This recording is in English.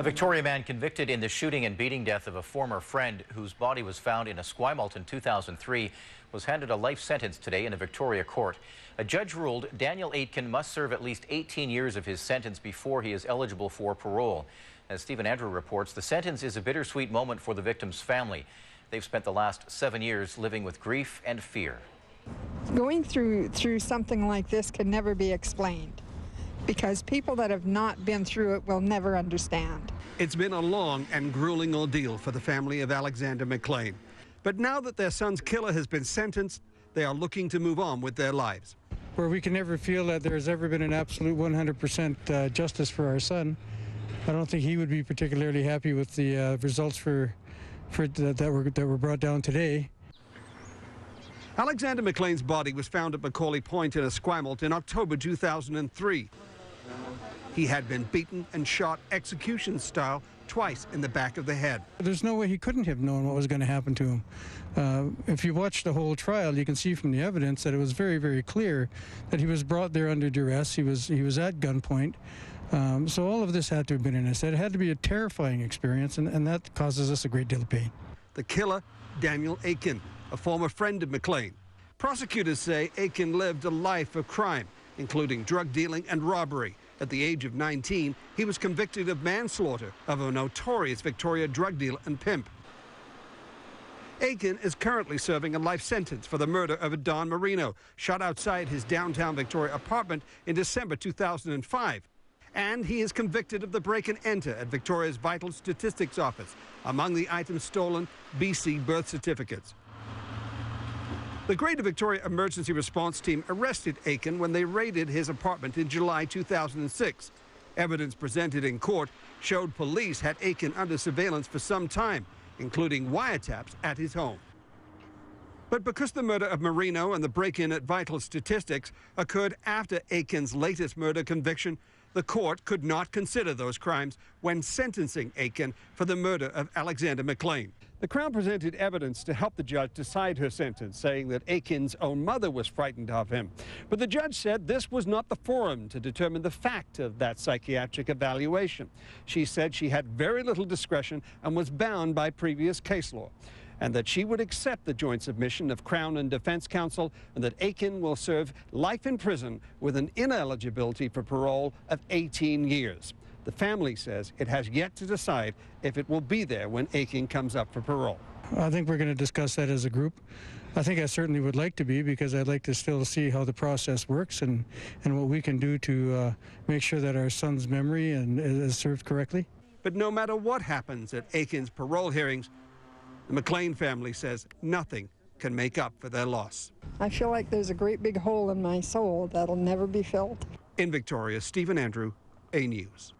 A Victoria man convicted in the shooting and beating death of a former friend whose body was found in Esquimalt in 2003 was handed a life sentence today in a Victoria court. A judge ruled Daniel Aitken must serve at least 18 years of his sentence before he is eligible for parole. As Stephen Andrew reports, the sentence is a bittersweet moment for the victim's family. They've spent the last 7 years living with grief and fear. Going through something like this can never be explained, because people that have not been through it will never understand. It's been a long and grueling ordeal for the family of Adan Morino. But now that their son's killer has been sentenced, they are looking to move on with their lives. Where we can never feel that there's ever been an absolute 100% justice for our son, I don't think he would be particularly happy with the results that were brought down today. Adan Morino's body was found at McAuley Point in Esquimalt in October 2003. He had been beaten and shot execution style twice in the back of the head. There's no way he couldn't have known what was going to happen to him. If you watch the whole trial, you can see from the evidence that it was very, very clear that he was brought there under duress. He was at gunpoint. So all of this had to have been in his head. It had to be a terrifying experience, and that causes us a great deal of pain. The killer, Daniel Aitken, a former friend of McLean. Prosecutors say Aitken lived a life of crime, including drug dealing and robbery. At the age of 19, he was convicted of manslaughter of a notorious Victoria drug dealer and pimp. Aitken is currently serving a life sentence for the murder of Adan Morino, shot outside his downtown Victoria apartment in December 2005. And he is convicted of the break and enter at Victoria's Vital Statistics Office. Among the items stolen, BC birth certificates. The Greater Victoria Emergency Response Team arrested Aitken when they raided his apartment in July 2006. Evidence presented in court showed police had Aitken under surveillance for some time, including wiretaps at his home. But because the murder of Morino and the break-in at Vital Statistics occurred after Aitken's latest murder conviction, the court could not consider those crimes when sentencing Aitken for the murder of Adan Morino. The Crown presented evidence to help the judge decide her sentence, saying that Aitken's own mother was frightened of him. But the judge said this was not the forum to determine the fact of that psychiatric evaluation. She said she had very little discretion and was bound by previous case law, and that she would accept the joint submission of Crown and Defense Counsel, and that Aitken will serve life in prison with an ineligibility for parole of 18 years. The family says it has yet to decide if it will be there when Aitken comes up for parole. I think we're going to discuss that as a group. I think I certainly would like to be, because I'd like to still see how the process works and what we can do to make sure that our son's memory is served correctly. But no matter what happens at Aitken's parole hearings, the McLean family says nothing can make up for their loss. I feel like there's a great big hole in my soul that'll never be filled. In Victoria, Stephen Andrew, A News.